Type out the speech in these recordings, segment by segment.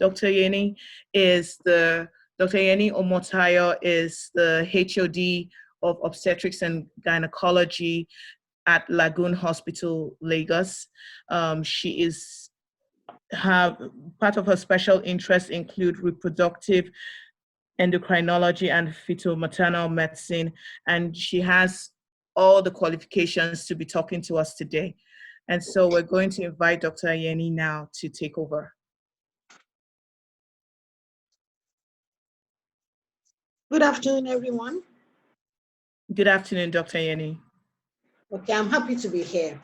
Dr. Ayeni Omotayo is the HOD of Obstetrics and Gynecology at Lagoon Hospital, Lagos. Part of her special interests include reproductive endocrinology and fetal-maternal medicine, and she has all the qualifications to be talking to us today. And so we're going to invite Dr. Ayeni now to take over. Good afternoon, everyone. Good afternoon, Dr. Ayeni. Okay, I'm happy to be here.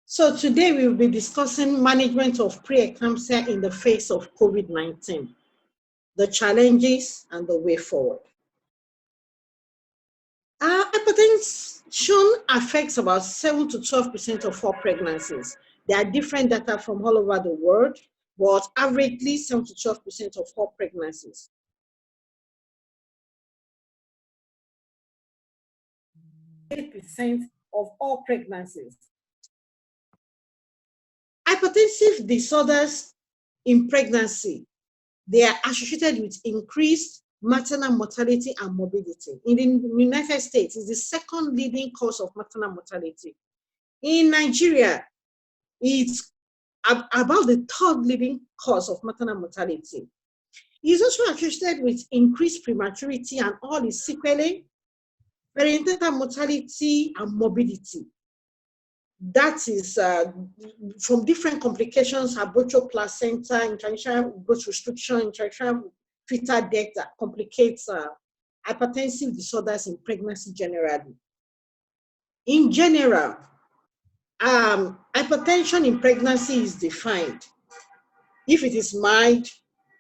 So today we will be discussing management of pre-eclampsia in the face of COVID-19, the challenges and the way forward. Hypertension affects about 7 to 12% of all pregnancies. There are different data from all over the world, but averagely 7 to 12% of all pregnancies. %8% of all pregnancies. Hypertensive disorders in pregnancy, they are associated with increased maternal mortality and morbidity. In the United States, it's the second leading cause of maternal mortality. In Nigeria, it's about the third leading cause of maternal mortality. It's also associated with increased prematurity and all its sequelae, perinatal mortality and morbidity. That is from different complications, abortion, placenta, international growth restriction, international fetal death that complicates hypertensive disorders in pregnancy generally. In general, hypertension in pregnancy is defined if it is mild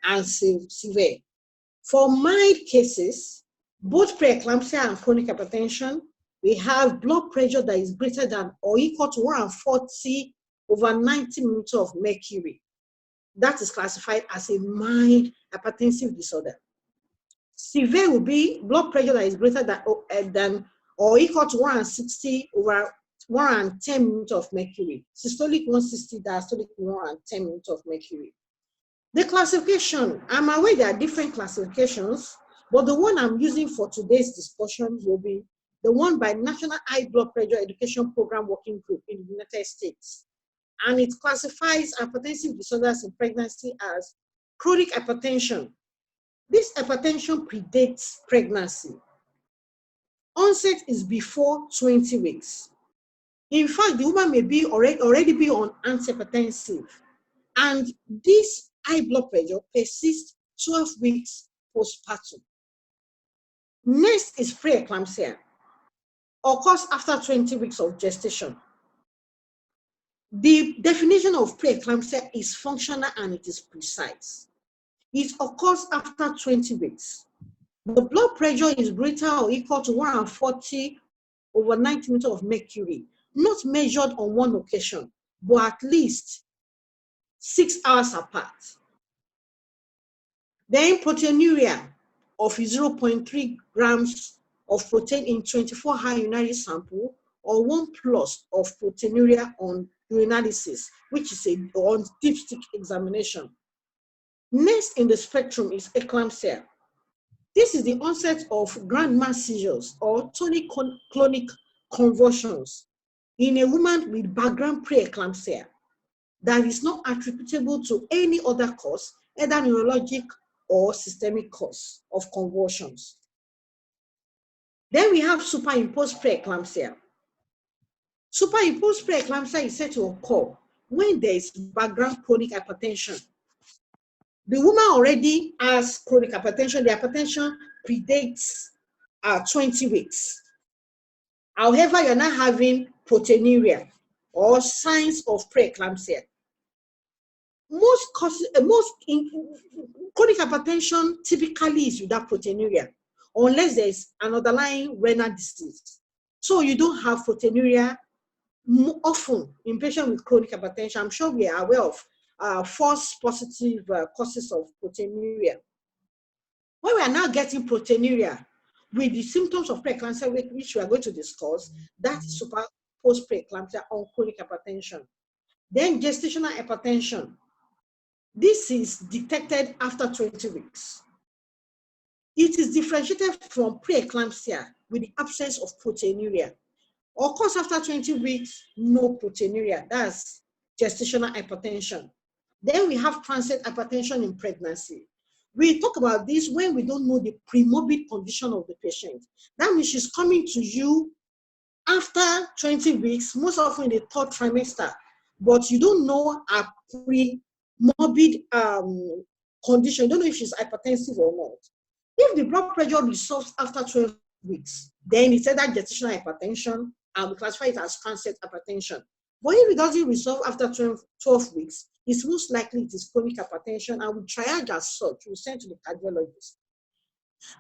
and severe. For mild cases, both preeclampsia and chronic hypertension, we have blood pressure that is greater than or equal to 140/90 millimeters of mercury. That is classified as a mild hypertensive disorder. Severe will be blood pressure that is greater than or equal to 160/110 millimeters of mercury. Systolic 160, diastolic 110 millimeters of mercury. The classification, I'm aware there are different classifications, but the one I'm using for today's discussion will be the one by National High Blood Pressure Education Program Working Group in the United States. And it classifies hypertensive disorders in pregnancy as chronic hypertension. This hypertension predates pregnancy. Onset is before 20 weeks. In fact, the woman may be already be on antihypertensive, and this high blood pressure persists 12 weeks postpartum. Next is preeclampsia, occurs after 20 weeks of gestation. The definition of preeclampsia is functional and it is precise. It occurs after 20 weeks. The blood pressure is greater or equal to 140/90 millimeters of mercury, not measured on one occasion, but at least 6 hours apart. Then proteinuria of 0.3 grams of protein in 24-hour urinary sample, or 1+ of proteinuria on urinalysis, which is on dipstick examination. Next in the spectrum is eclampsia. This is the onset of grand mal seizures or tonic-clonic convulsions in a woman with background preeclampsia that is not attributable to any other cause, either neurologic or systemic cause of convulsions. Then we have superimposed preeclampsia. Superimposed preeclampsia is said to occur when there is background chronic hypertension. The woman already has chronic hypertension. The hypertension predates 20 weeks. However, you're not having proteinuria or signs of preeclampsia. Most chronic hypertension typically is without proteinuria, unless there is an underlying renal disease. So you don't have proteinuria often in patients with chronic hypertension. I'm sure we are aware of false positive causes of proteinuria. When we are now getting proteinuria with the symptoms of preeclampsia, which we are going to discuss, that is superimposed preeclampsia on chronic hypertension. Then gestational hypertension. This is detected after 20 weeks. It is differentiated from pre-eclampsia with the absence of proteinuria. Occurs after 20 weeks, no proteinuria. That's gestational hypertension. Then we have transient hypertension in pregnancy. We talk about this when we don't know the premorbid condition of the patient. That means she's coming to you after 20 weeks, most often in the third trimester, but you don't know her premorbid condition. You don't know if she's hypertensive or not. If the blood pressure resolves after 12 weeks, then it's either gestational hypertension, and we classify it as transient hypertension. But if it doesn't resolve after 12 weeks, it's most likely it is chronic hypertension, and we triage as such, we send to the cardiologist.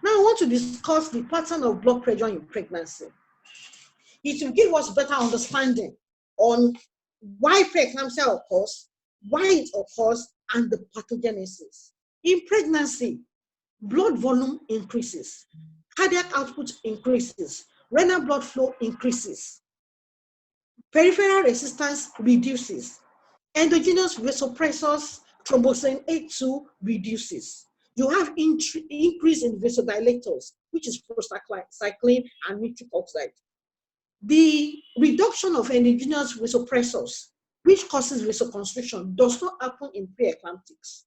Now I want to discuss the pattern of blood pressure in pregnancy. It will give us better understanding on why preeclampsia occurs, why it occurs, and the pathogenesis. In pregnancy, blood volume increases, cardiac output increases, renal blood flow increases, peripheral resistance reduces, endogenous vasopressors, thromboxane A2 reduces. You have increase in vasodilators, which is prostacyclin and nitric oxide. The reduction of endogenous vasopressors, which causes vasoconstriction, does not happen in pre-eclamptics.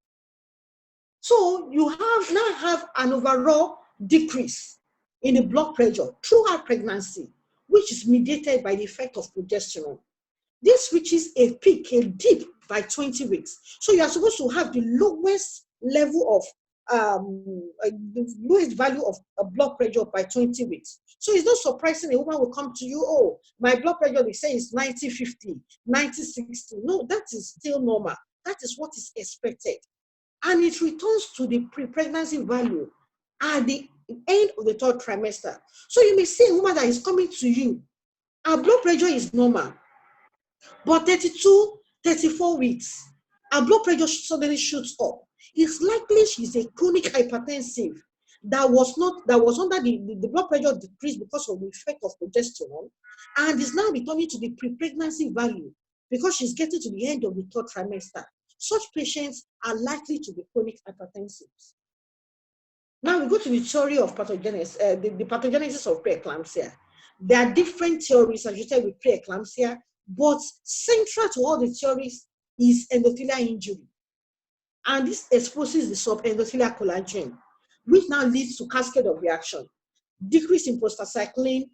So you now have an overall decrease in the blood pressure throughout pregnancy, which is mediated by the effect of progesterone. This reaches a peak, a dip by 20 weeks. So you are supposed to have the lowest level of the lowest value of blood pressure by 20 weeks. So it's not surprising a woman will come to you, oh, my blood pressure, they say is 90-50, 90-60. No, that is still normal. That is what is expected. And it returns to the pre-pregnancy value at the end of the third trimester. So you may see a woman that is coming to you, her blood pressure is normal, but 32, 34 weeks, her blood pressure suddenly shoots up. It's likely she's a chronic hypertensive that was under the blood pressure decreased because of the effect of progesterone, and is now returning to the pre-pregnancy value because she's getting to the end of the third trimester. Such patients are likely to be chronic hypertensives. Now we go to the theory of pathogenesis, the pathogenesis of preeclampsia. There are different theories associated with preeclampsia, but central to all the theories is endothelial injury. And this exposes the subendothelial collagen, which now leads to cascade of reaction. Decrease in prostacyclin.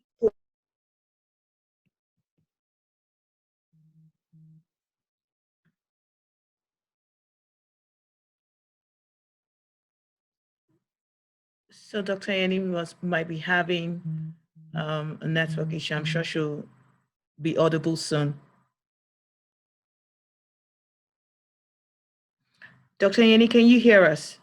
So Dr. Ayeni might be having a network issue. I'm sure she'll be audible soon. Dr. Ayeni, can you hear us?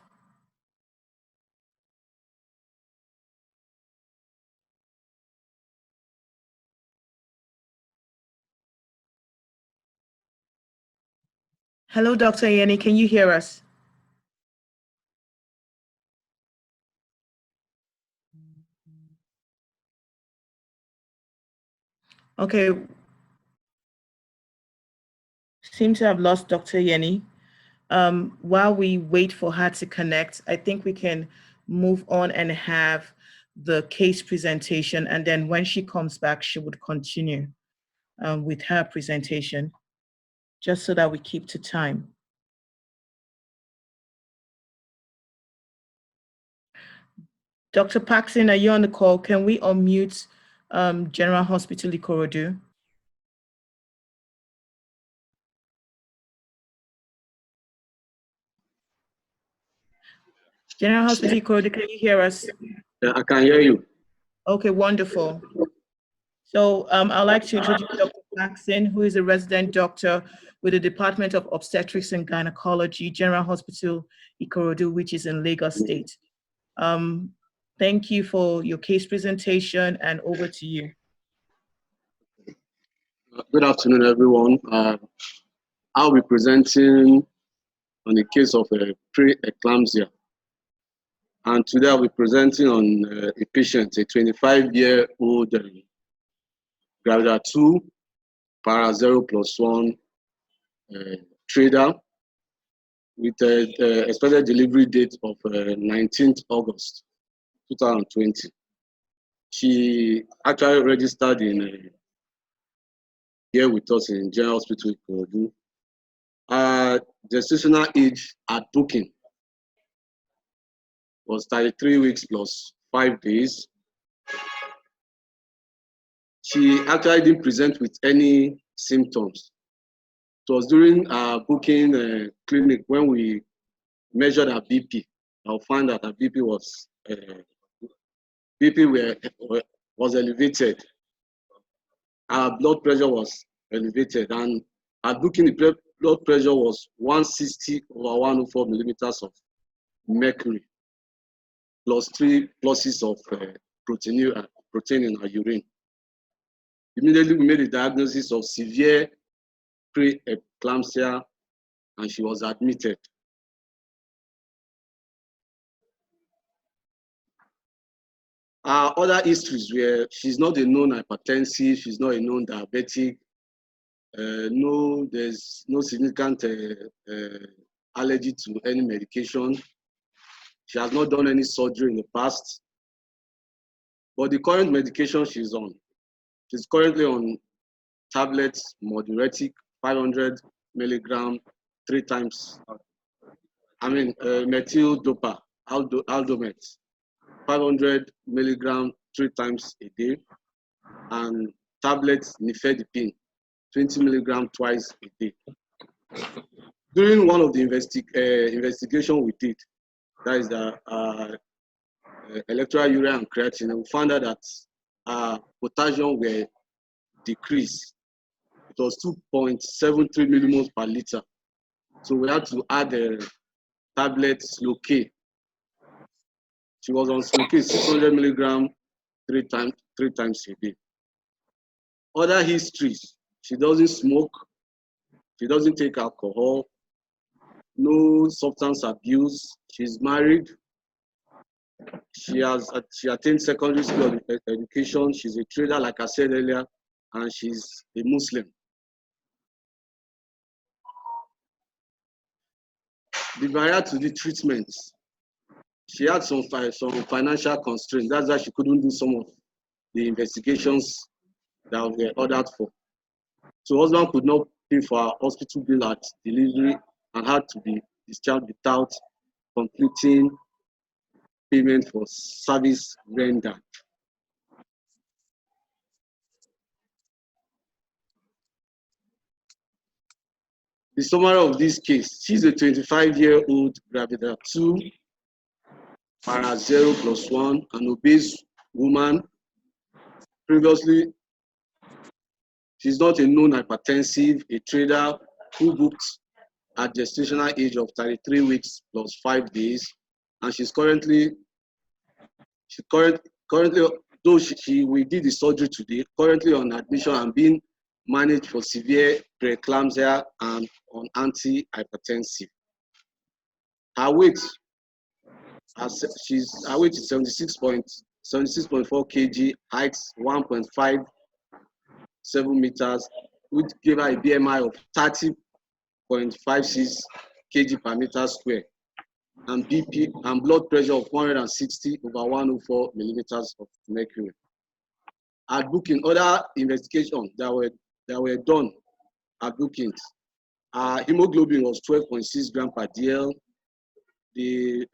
Hello, Dr. Ayeni, can you hear us? Okay. Seem to have lost Dr. Ayeni. While we wait for her to connect, I think we can move on and have the case presentation. And then when she comes back, she would continue with her presentation, just so that we keep to time. Dr. Paxson, are you on the call? Can we unmute General Hospital Ikorodu? General Hospital Ikorodu, can you hear us? Yeah, I can hear you. Okay, wonderful. So I'd like to introduce Dr. Paxson, who is a resident doctor with the Department of Obstetrics and Gynecology, General Hospital Ikorodu, which is in Lagos State. Thank you for your case presentation, and over to you. Good afternoon, everyone. I'll be presenting on the case of pre-eclampsia. And today I'll be presenting on a patient, a 25-year-old Gravida 2, para 0+1 trader with a expected delivery date of 19th August 2020. She actually registered in here with us in General Hospital Ikorodu. Gestational age at booking was 33 weeks plus 5 days. She actually didn't present with any symptoms. It was during our booking clinic when we measured her BP. I found that her BP was was elevated. Our blood pressure was elevated, and at booking the blood pressure was 160 over 104 millimeters of mercury, plus 3 pluses of protein in her urine. Immediately, we made a diagnosis of severe pre-eclampsia, and she was admitted. Our other histories were she's not a known hypertensive, she's not a known diabetic, there's no significant allergy to any medication. She has not done any surgery in the past. But the current medication she's currently on tablets, diuretic, 500 milligram, 3 times. Methyl dopa, aldomet, 500 milligram, 3 times a day, and tablets nifedipine, 20 milligram twice a day. During one of the investigation we did, that is the electrolyte urea and creatinine, we found out that potassium were decreased. It was 2.73 millimoles per liter. So we had to add the tablet Slow-K. She was on Slow-K 600 milligram 3 times a day. Other histories: she doesn't smoke, she doesn't take alcohol, no substance abuse, she's married, she attained secondary school education, she's a trader, like I said earlier, and she's a Muslim. The barrier to the treatments: she had some financial constraints. That's why she couldn't do some of the investigations that were ordered for. So husband could not pay for her hospital bill at delivery and had to be discharged without completing payment for service rendered. The summary of this case: she's a 25-year-old gravida 2, para 0 plus 1, an obese woman. Previously, she's not a known hypertensive, a trader who booked at gestational age of 33 weeks plus 5 days, and she's currently, though we did the surgery today, currently on admission and being managed for severe preeclampsia and on antihypertensive. Her weight is 76.4 kg, height 1.57 meters, which gave her a BMI of 30.56 kg per meter square, and BP and blood pressure of 160 over 104 millimeters of mercury. At booking, other investigations that were done at bookings, hemoglobin was 12.6 gram per DL. The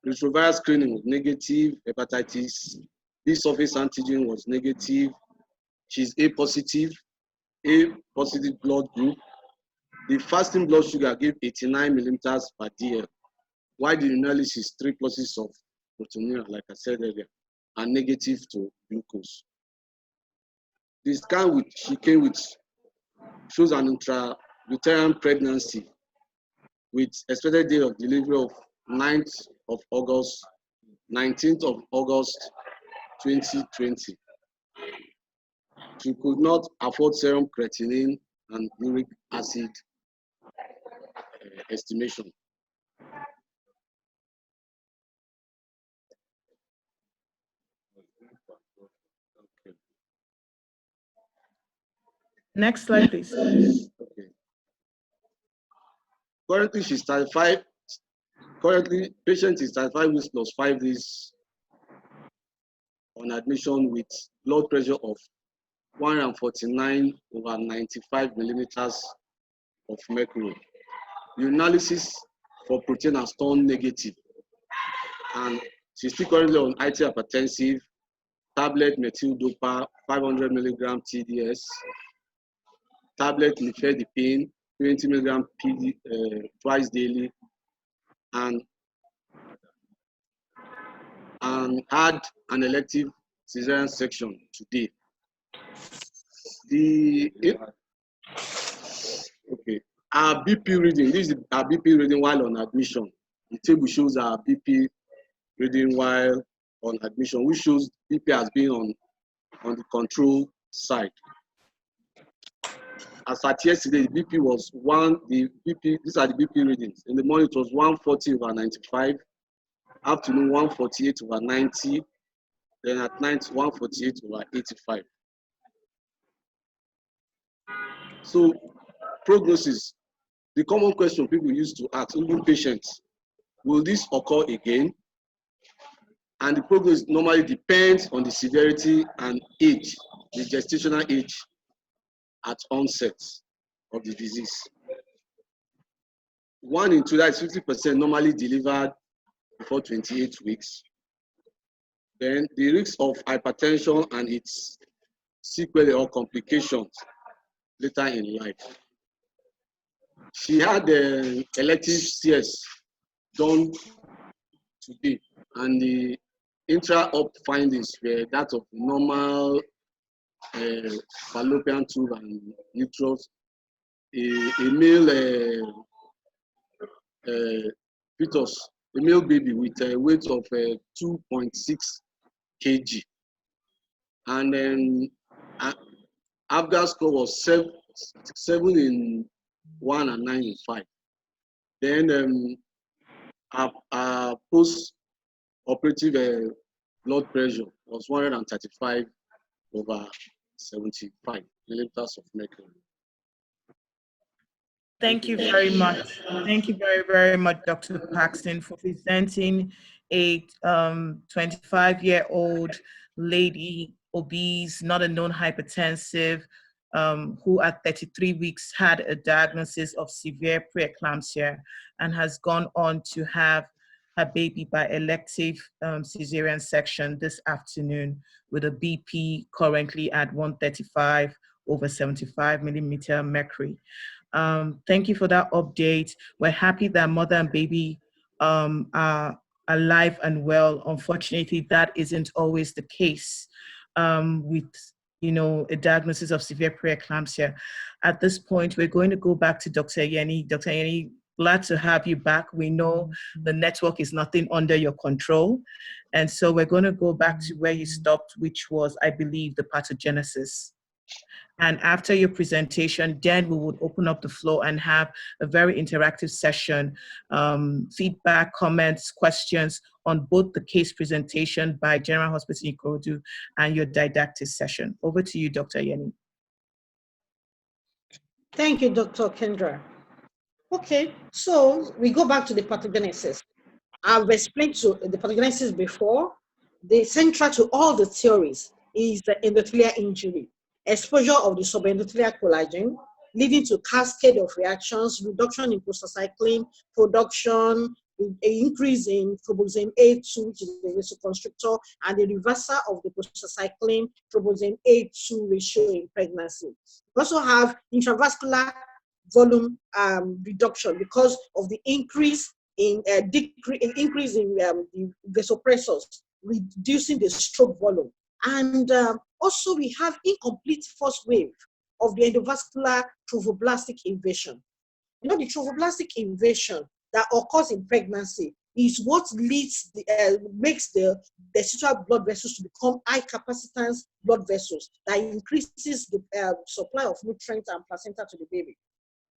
retroviral screening was negative. Hepatitis B surface antigen was negative. She's A positive blood group. The fasting blood sugar gave 89 millimeters per DL, while the urinalysis 3 pluses of proteinuria, like I said earlier, are negative to glucose. The scan she came with shows an intrauterine pregnancy with expected date of delivery of 19th of August 2020. She could not afford serum creatinine and uric acid estimation. Next slide, please. Okay. Currently, she's 35. Currently, patient is 35 weeks plus 5 days on admission with blood pressure of 149/95 millimeters of mercury. Urinalysis for protein has turned negative, and she's still currently on IT hypertensive, tablet methyl-dopa 500 milligram TDS, tablet nifedipine 20 milligram PD twice daily, and had an elective cesarean section today. Our BP reading, this is our BP reading while on admission. The table shows our BP reading while on admission, which shows BP has been on the control side. As at yesterday, the BP was these are the BP readings. In the morning, it was 140/95, afternoon 148/90, then at night 148/85. So, prognosis. The common question people used to ask, even patients, will this occur again? And the prognosis normally depends on the severity and age, the gestational age at onset of the disease. 1 in 2, that is 50%, normally delivered before 28 weeks. Then the risk of hypertension and its sequelae or complications later in life. She had the elective CS done today, and the intra-op findings were that of normal fallopian tube and uterus, a male fetus, a male baby with a weight of 2.6 kg, and then Apgar score was 7 in 1 and 9 in 5. Then our post-operative blood pressure was 135/75 millimeters of mercury. Thank you very much. Thank you very, very much, Dr. Paxton, for presenting a 25-year-old lady, obese, not a known hypertensive, who at 33 weeks had a diagnosis of severe pre-eclampsia and has gone on to have her baby by elective cesarean section this afternoon with a BP currently at 135/75 millimeter mercury. Thank you for that update. We're happy that mother and baby are alive and well. Unfortunately, that isn't always the case with a diagnosis of severe preeclampsia. At this point, we're going to go back to Dr. Ayeni. Dr. Ayeni, glad to have you back. We know the network is nothing under your control. And so we're going to go back to where you stopped, which was, I believe, the pathogenesis. And after your presentation, then we would open up the floor and have a very interactive session, feedback, comments, questions on both the case presentation by General Hospital Ikorodu and your didactic session. Over to you, Dr. Ayeni. Thank you, Dr. Kendra. Okay, so we go back to the pathogenesis. I've explained to the pathogenesis before. The central to all the theories is the endothelial injury, exposure of the subendothelial collagen, leading to cascade of reactions, reduction in prostacyclin production, an increase in thromboxane A2, which is the vasoconstrictor, and the reversal of the prostacyclin thromboxane A2 ratio in pregnancy. We also have intravascular volume reduction because of the increase in the vasopressors, reducing the stroke volume. And also we have incomplete first wave of the endovascular trophoblastic invasion. You know, the trophoblastic invasion that occurs in pregnancy is what leads makes the vesicular blood vessels to become high capacitance blood vessels that increases the supply of nutrients and placenta to the baby.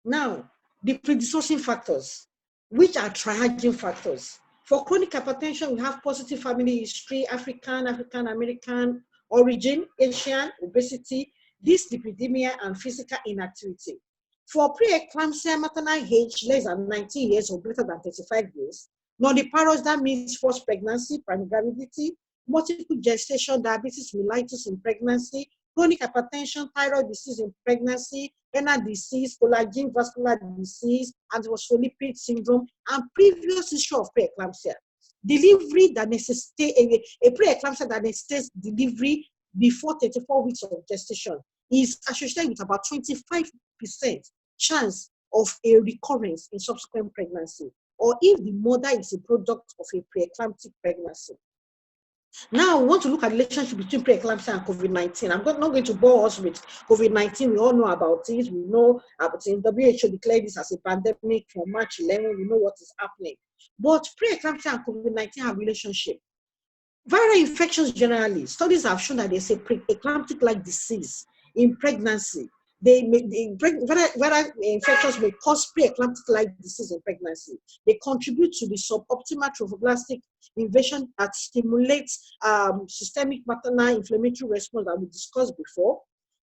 Now, the predisposing factors, which are triaging factors. For chronic hypertension, we have positive family history, African American origin, Asian, obesity, dyslipidemia, and physical inactivity. For pre-eclampsia maternal age less than 19 years or greater than 35 years, nulliparous, that means first pregnancy, primary gravidity, multiple gestation, diabetes mellitus in pregnancy, chronic hypertension, thyroid disease in pregnancy, renal disease, collagen vascular disease, antiphospholipid syndrome, and previous issue of pre-eclampsia. Delivery that necessitates a pre-eclampsia that necessitates delivery before 34 weeks of gestation is associated with about 25% chance of a recurrence in subsequent pregnancy, or if the mother is a product of a pre-eclamptic pregnancy. Now, we want to look at the relationship between pre-eclampsia and COVID-19. I'm not going to bore us with COVID-19. We all know about it. We know about it. WHO declared this as a pandemic from March 11. We know what is happening. But pre-eclampsia and COVID-19 have a relationship. Viral infections generally, studies have shown that there's a pre-eclamptic-like disease in pregnancy. Viral infections may cause pre-eclamptic-like disease in pregnancy. They contribute to the suboptimal trophoblastic invasion that stimulates systemic maternal inflammatory response that we discussed before.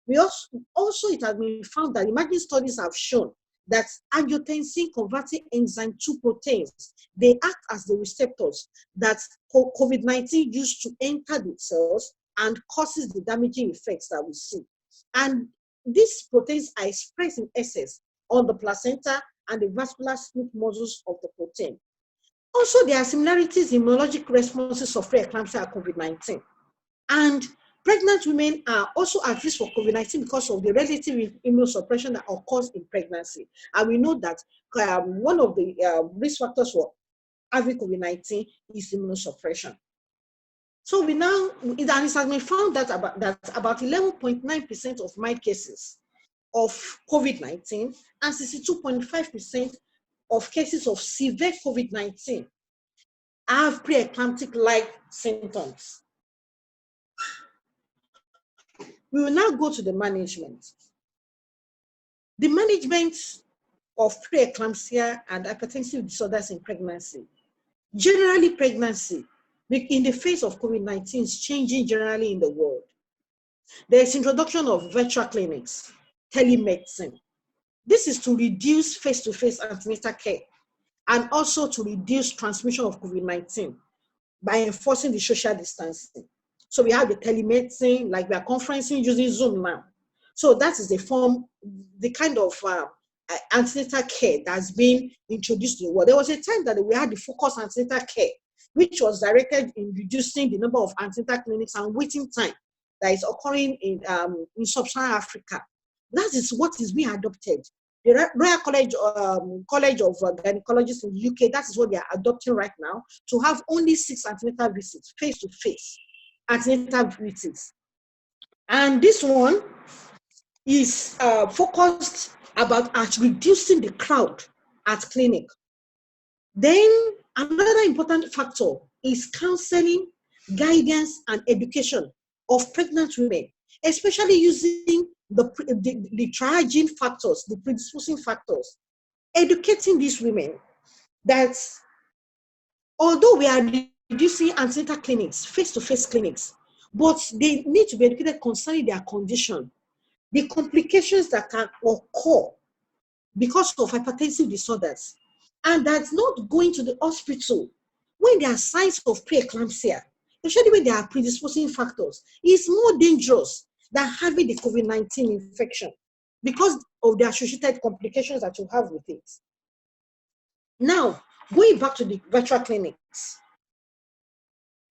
We also it has been found that emerging studies have shown that angiotensin converting enzyme 2 proteins, they act as the receptors that COVID-19 used to enter the cells and causes the damaging effects that we see. And these proteins are expressed in excess on the placenta and the vascular smooth muscles of the protein. Also, there are similarities in immunologic responses of pre-eclampsia and COVID-19. And pregnant women are also at risk for COVID-19 because of the relative immunosuppression that occurs in pregnancy. And we know that one of the risk factors for having COVID-19 is immunosuppression. So we now, and it has been found that about 11.9% of mild cases of COVID-19 and 62.5% of cases of severe COVID-19 have pre-eclamptic-like symptoms. We will now go to the management. The management of pre-eclampsia and hypertensive disorders in pregnancy. Generally, pregnancy in the face of COVID-19 is changing generally in the world. There is introduction of virtual clinics, telemedicine. This is to reduce face-to-face antenatal care and also to reduce transmission of COVID-19 by enforcing the social distancing. So we have the telemedicine, like we are conferencing using Zoom now. So that is the kind of antenatal care that's been introduced to the world. There was a time that we had the focus antenatal care, which was directed in reducing the number of antenatal clinics and waiting time that is occurring in sub-Saharan Africa. That is what is being adopted. The Royal College of Gynecologists in the UK, that is what they are adopting right now, to have only 6 antenatal visits, face-to-face antenatal visits. And this one is focused at reducing the crowd at clinic. Then another important factor is counseling, guidance, and education of pregnant women, especially using the triaging factors, the predisposing factors, educating these women that although we are reducing antenatal clinics, face-to-face clinics, but they need to be educated concerning their condition, the complications that can occur because of hypertensive disorders, and that's not going to the hospital when there are signs of pre-eclampsia, especially when there are predisposing factors, is more dangerous than having the COVID-19 infection because of the associated complications that you have with it. Now, going back to the virtual clinics,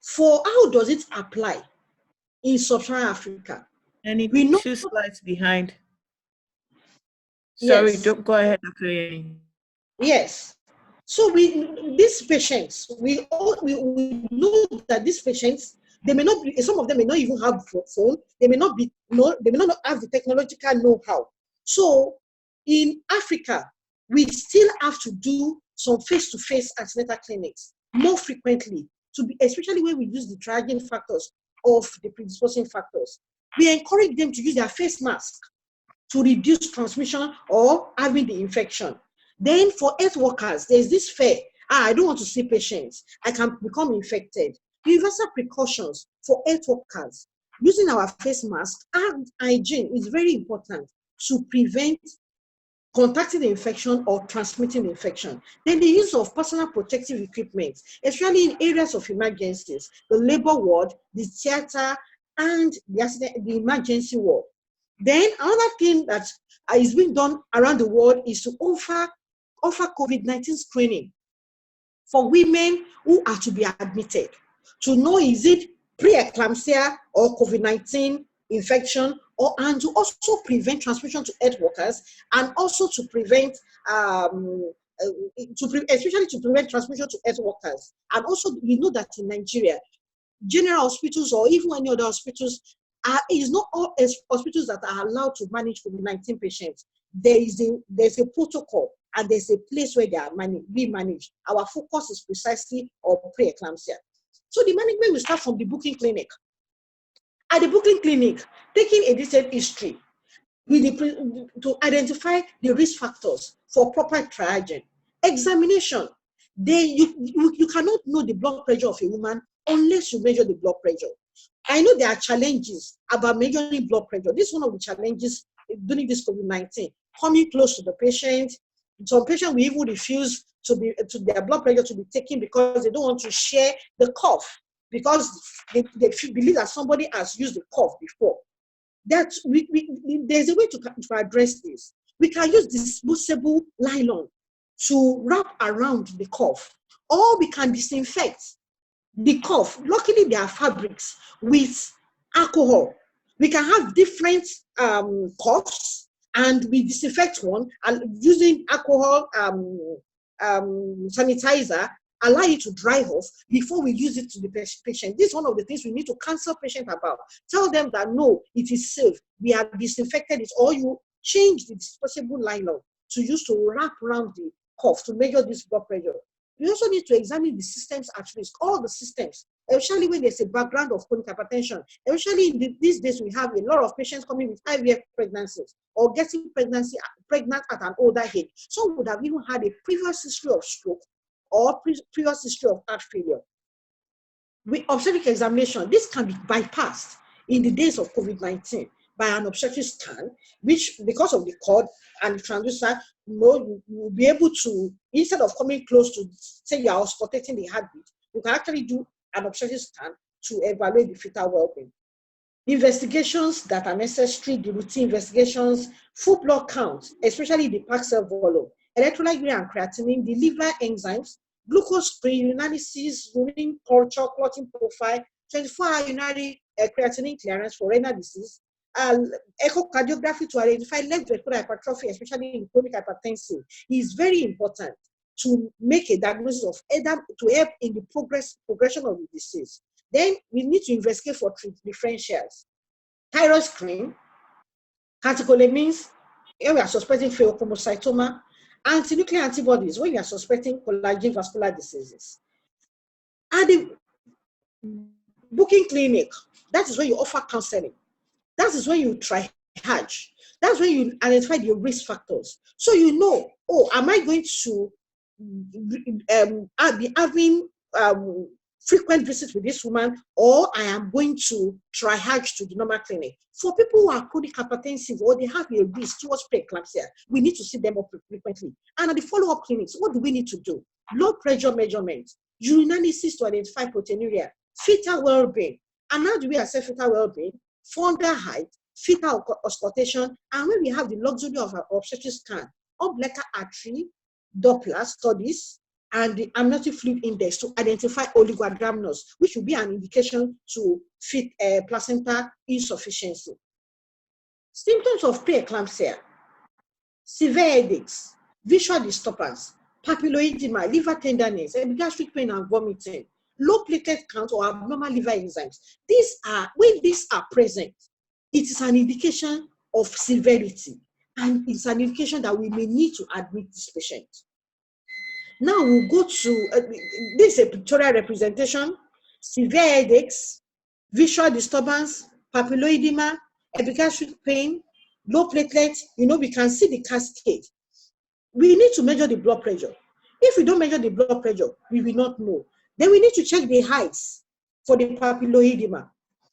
for how does it apply in sub-Saharan Africa? And we know 2 slides behind. Sorry, yes. don't go ahead, Dr. Ayeni. Yes. So these patients, we know that these patients, they may not be, some of them may not even have phone, they may not have the technological know-how. So in Africa, we still have to do some face-to-face antenatal clinics more frequently, especially when we use the triaging factors of the predisposing factors. We encourage them to use their face mask to reduce transmission or having the infection. Then for health workers, there's this fear, I don't want to see patients, I can become infected. Universal precautions for health workers, using our face mask and hygiene is very important to prevent contacting the infection or transmitting the infection. Then the use of personal protective equipment, especially in areas of emergencies, the labor ward, the theater, and the emergency ward. Then another thing that is being done around the world is to offer COVID-19 screening for women who are to be admitted, to know is it pre-eclampsia or COVID-19 infection, and to also prevent transmission to health workers, and also to prevent especially to prevent transmission to health workers. And also, we know that in Nigeria, general hospitals or even any other hospitals, is not all hospitals that are allowed to manage COVID-19 patients. There's a protocol and there's a place where they are being managed. Our focus is precisely on pre-eclampsia. So the management will start from the booking clinic. At the booking clinic, taking a detailed history to identify the risk factors for proper triaging. Examination. You cannot know the blood pressure of a woman unless you measure the blood pressure. I know there are challenges about measuring blood pressure. This is one of the challenges during this COVID-19, coming close to the patient. Some patients will even refuse to their blood pressure to be taken because they don't want to share the cough, because they believe that somebody has used the cough before. That there's a way to address this. We can use disposable nylon to wrap around the cough, or we can disinfect the cough. Luckily, there are fabrics with alcohol. We can have different coughs, and we disinfect one and using alcohol sanitizer, allow it to dry off before we use it to the patient. This is one of the things we need to counsel patients about. Tell them that no, it is safe. We have disinfected it, or you change the disposable nylon to use to wrap around the cough to measure this blood pressure. We also need to examine the systems at risk, all the systems, especially when there's a background of chronic hypertension. Especially these days, we have a lot of patients coming with IVF pregnancies or getting pregnant at an older age. Some would have even had a previous history of stroke or previous history of heart failure. With obstetric examination, this can be bypassed in the days of COVID-19 by an obstetric scan, which, because of the cord and the transducer, you will be able to, instead of coming close to, say, you are auscultating the heartbeat, you can actually do an obstetric scan to evaluate the fetal well-being. Investigations that are necessary, the routine investigations, full blood count, especially the packed cell volume, electrolyte urea and creatinine, the liver enzymes, glucose screen, urinalysis, urine culture, clotting profile, 24-hour urinary creatinine clearance for renal disease, echocardiography to identify left ventricular hypertrophy, especially in chronic hypertension, is very important to make a diagnosis of either to help in the progression of the disease. Then we need to investigate for differentials. Thyroid screen, catecholamines, when we are suspecting pheochromocytoma, anti-nuclear antibodies when we are suspecting collagen vascular diseases. At the booking clinic, that is when you offer counseling. That is when you triage. That's when you identify the risk factors. So you know, oh, am I going to be having frequent visits with this woman, or I am going to triage to the normal clinic. For people who are chronic hypertensive or they have a risk towards pre-eclampsia, we need to see them up frequently. And at the follow-up clinics, what do we need to do? Blood pressure measurement, urinalysis to identify proteinuria, fetal well-being. And how do we assess fetal well-being? Fundal height, fetal auscultation, and when we have the luxury of an obstetric scan, umbilical artery, Doppler studies, and the amniotic fluid index to identify oligodramnus, which will be an indication to fit placenta insufficiency. Symptoms of pre-eclampsia: severe headaches, visual disturbance, papilloedema, liver tenderness, gastric pain and vomiting, low platelet count or abnormal liver enzymes. When these are present, it is an indication of severity, and it's an indication that we may need to admit this patient. Now we'll go to, this is a pictorial representation: severe headaches, visual disturbance, papilloedema, epigastric pain, low platelets. We can see the cascade. We need to measure the blood pressure. If we don't measure the blood pressure, we will not know. Then we need to check the heights for the papilloedema.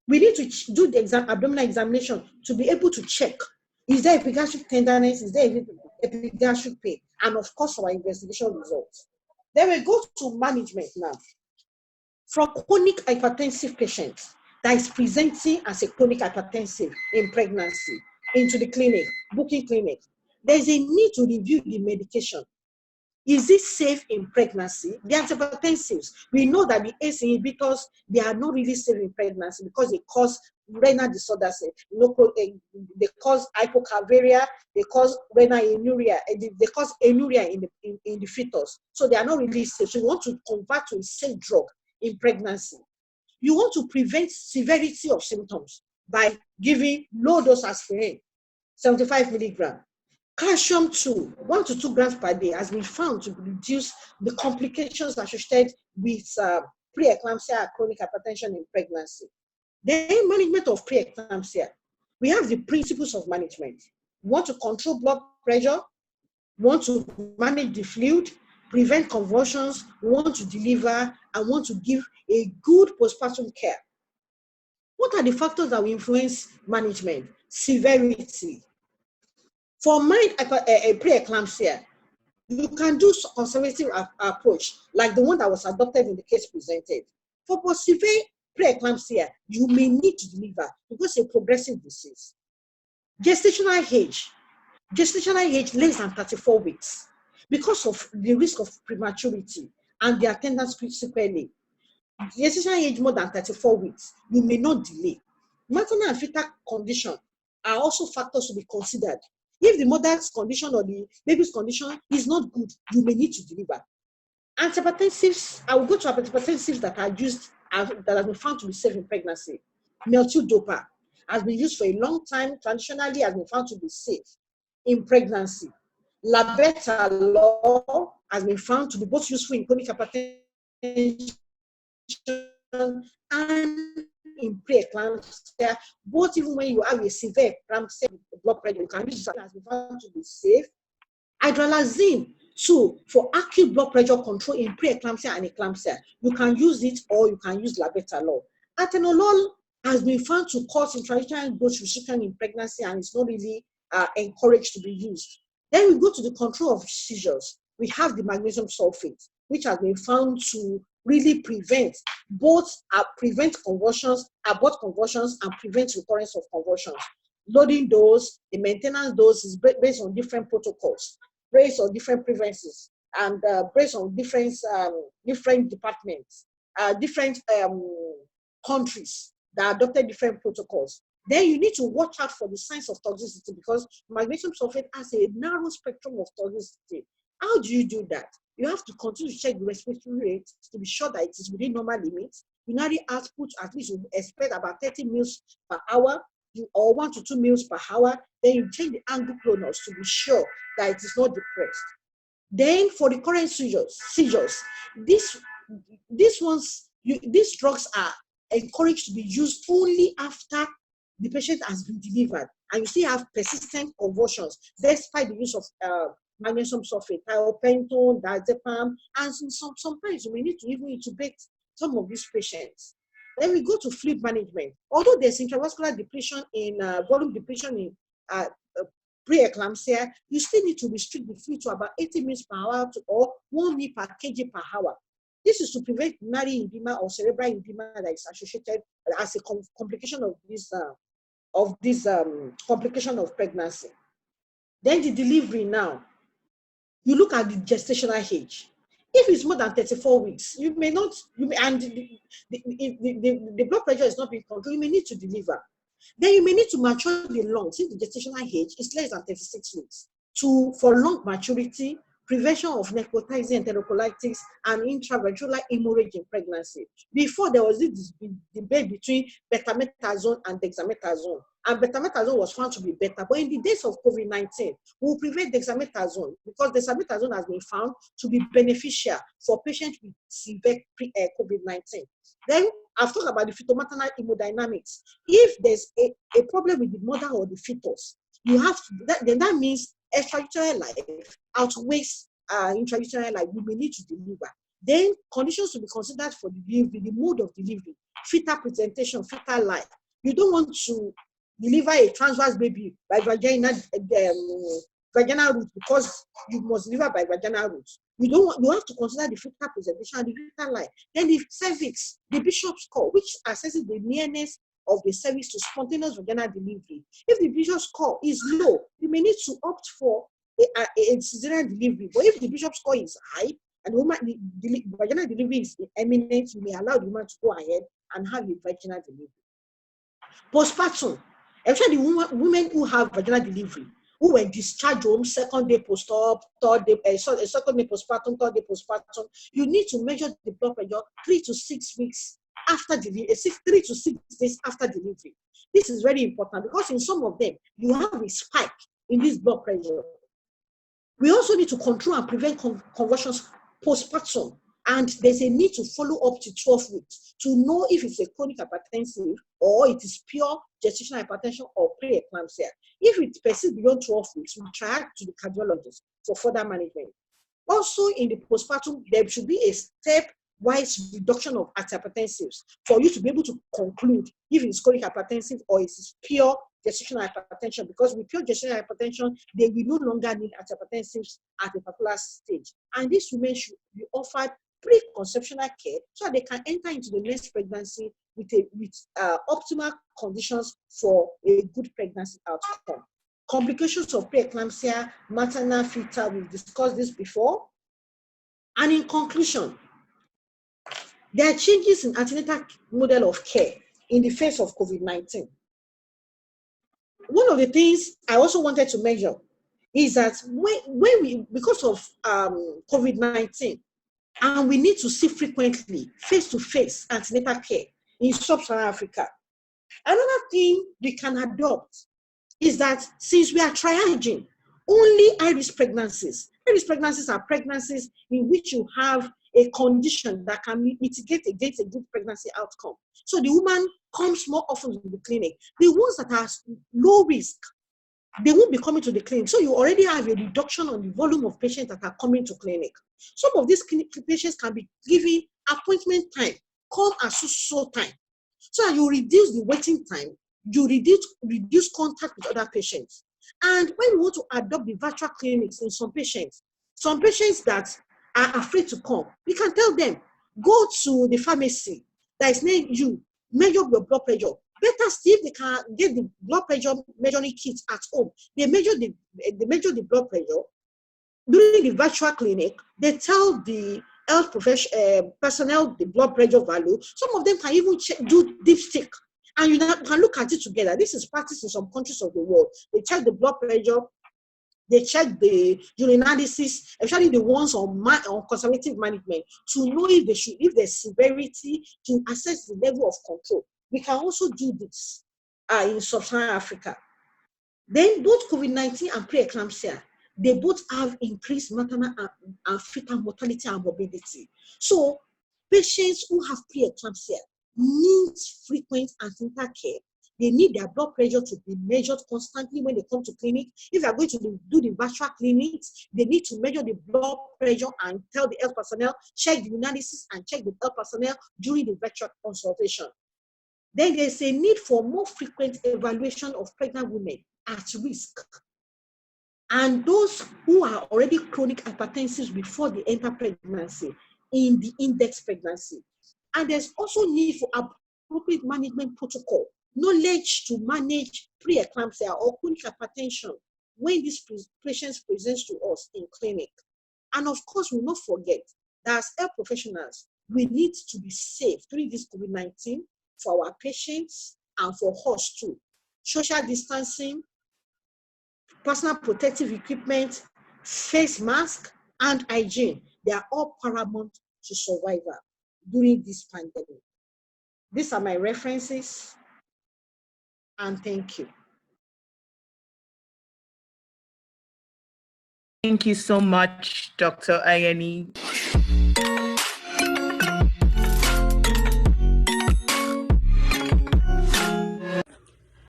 We need to do the abdominal examination to be able to check, is there epigastric tenderness, is there epigastric pain, and of course our investigation results. Then we go to management now. From chronic hypertensive patients that is presenting as a chronic hypertensive in pregnancy into the clinic, booking clinic, there is a need to review the medication. Is it safe in pregnancy? The antihypertensives, we know that the ACE inhibitors, they are not really safe in pregnancy because they cause renal disorders. They cause hypocarburia, they cause renal anuria, they cause anuria in the fetus. So they are not really safe. So you want to convert to a safe drug in pregnancy. You want to prevent severity of symptoms by giving low dose aspirin, 75 milligram. Calcium 2, 1 to 2 grams per day has been found to reduce the complications associated with pre-eclampsia and chronic hypertension in pregnancy. Then management of pre-eclampsia. We have the principles of management. We want to control blood pressure, we want to manage the fluid, prevent convulsions, we want to deliver, and want to give a good postpartum care. What are the factors that will influence management? Severity. For mild pre-eclampsia, you can do conservative approach, like the one that was adopted in the case presented. For severe pre-eclampsia, you may need to deliver because it's a progressive disease. Gestational age less than 34 weeks because of the risk of prematurity and the attendance sequelae. Gestational age more than 34 weeks, you may not delay. Maternal and fetal condition are also factors to be considered. If the mother's condition or the baby's condition is not good, you may need to deliver. Antihypertensives, I will go to antihypertensives that are used, that have been found to be safe in pregnancy. Meltildopa has been used for a long time, traditionally has been found to be safe in pregnancy. Labetalol has been found to be both useful in chronic hypertension and in pre-eclampsia, both even when you have a severe eclampsia blood pressure, you can use it as been found to be safe. Hydralazine, too, for acute blood pressure control in pre-eclampsia and eclampsia, you can use it or you can use labetalol. Atenolol has been found to cause intrauterine growth restriction in pregnancy and is not really encouraged to be used. Then we go to the control of seizures. We have the magnesium sulfate, which has been found to really prevent convulsions, abort convulsions, and prevent recurrence of convulsions. Loading dose, the maintenance dose is based on different protocols, based on different preferences, and based on different departments, different countries that adopted different protocols. Then you need to watch out for the signs of toxicity because magnesium sulfate has a narrow spectrum of toxicity. How do you do that? You have to continue to check the respiratory rate to be sure that it is within normal limits. Urinary output, at least you expect about 30 mils per hour or 1 to 2 mils per hour. Then you check the angle clonus to be sure that it is not depressed. Then for the current seizures, these drugs are encouraged to be used only after the patient has been delivered and you still have persistent convulsions despite the use of magnesium sulfate, thiopentone, diazepam, and sometimes you may need to even intubate some of these patients. Then we go to fluid management. Although there's intravascular depletion in volume depletion in pre-eclampsia, you still need to restrict the fluid to about 80 ml per hour or 1 ml per kg per hour. This is to prevent pulmonary edema or cerebral edema that is associated as a complication of this complication of pregnancy. Then the delivery now. You look at the gestational age. If it's more than 34 weeks, and the blood pressure is not being controlled, you may need to deliver. Then you may need to mature the lungs if the gestational age is less than 36 weeks for lung maturity, prevention of necrotizing enterocolitis, and intraventricular hemorrhage in pregnancy. Before, there was this debate between betamethasone and dexamethasone, and betamethasone was found to be better. But in the days of COVID-19, we will prevent dexamethasone because dexamethasone has been found to be beneficial for patients with severe COVID-19. Then I've talked about the fetal-maternal hemodynamics. If there's a problem with the mother or the fetus, you have to, then that means extrauterine life outweighs intrauterine life. You may need to deliver. Then conditions to be considered for the delivery, the mode of delivery, fetal presentation, fetal life. You don't want to deliver a transverse baby by vaginal vaginal route because you must deliver by vaginal route. You have to consider the fetal presentation and the fetal line. Then the cervix, the Bishop's score, which assesses the nearness of the cervix to spontaneous vaginal delivery. If the Bishop's score is low, you may need to opt for a cesarean delivery. But if the Bishop's score is high and the vaginal delivery is imminent, you may allow the woman to go ahead and have a vaginal delivery. Postpartum, especially the women who have vaginal delivery, who were discharged home, second day post-op, second day postpartum, third day postpartum, you need to measure the blood pressure 3 to 6 weeks after delivery, 3 to 6 days after delivery. This is very important because in some of them, you have a spike in this blood pressure. We also need to control and prevent convulsions postpartum. And there's a need to follow up to 12 weeks to know if it's a chronic hypertensive or it is pure gestational hypertension or pre-eclampsia. If it persists beyond 12 weeks, we try to the cardiologist for further management. Also, in the postpartum, there should be a stepwise reduction of antihypertensives for you to be able to conclude if it's chronic hypertensive or it is pure gestational hypertension, because with pure gestational hypertension, they will no longer need antihypertensives at a particular stage. And these women should be offered pre-conceptional care so they can enter into the next pregnancy with optimal conditions for a good pregnancy outcome. Complications of pre-eclampsia, maternal, fetal, we've discussed this before. And in conclusion, there are changes in antenatal model of care in the face of COVID-19. One of the things I also wanted to measure is that when we, because of COVID-19, and we need to see frequently, face-to-face antenatal care in sub-Saharan Africa. Another thing we can adopt is that since we are triaging only high-risk pregnancies are pregnancies in which you have a condition that can mitigate against a good pregnancy outcome. So the woman comes more often to the clinic. The ones that are low risk, they won't be coming to the clinic. So you already have a reduction on the volume of patients that are coming to clinic. Some of these patients can be given appointment time, come at so time. So you reduce the waiting time, you reduce contact with other patients. And when we want to adopt the virtual clinics in some patients that are afraid to come, we can tell them, go to the pharmacy that is near you, measure your blood pressure. Better still, if they can get the blood pressure measuring kits at home, they measure the blood pressure. During the virtual clinic, they tell the health personnel the blood pressure value. Some of them can even do dipstick, and you can look at it together. This is practiced in some countries of the world. They check the blood pressure, they check the urinalysis, especially the ones on conservative management, to know if there's severity, to assess the level of control. We can also do this in sub-Saharan Africa. Then both COVID-19 and pre-eclampsia, they both have increased maternal and fetal mortality and morbidity. So patients who have pre-eclampsia need frequent antenatal care. They need their blood pressure to be measured constantly when they come to clinic. If they are going to do the virtual clinics, they need to measure the blood pressure and tell the health personnel, check the analysis and check the health personnel during the virtual consultation. Then there's a need for more frequent evaluation of pregnant women at risk and those who are already chronic hypertensive before they enter pregnancy in the index pregnancy. And there's also need for appropriate management protocol, knowledge to manage pre-eclampsia or chronic hypertension when these patients present to us in clinic. And of course, we will not forget that as health professionals, we need to be safe during this COVID-19 for our patients and for us too. Social distancing, personal protective equipment, face mask, and hygiene, they are all paramount to survival during this pandemic. These are my references, and thank you. Thank you so much, Dr. Ayeni.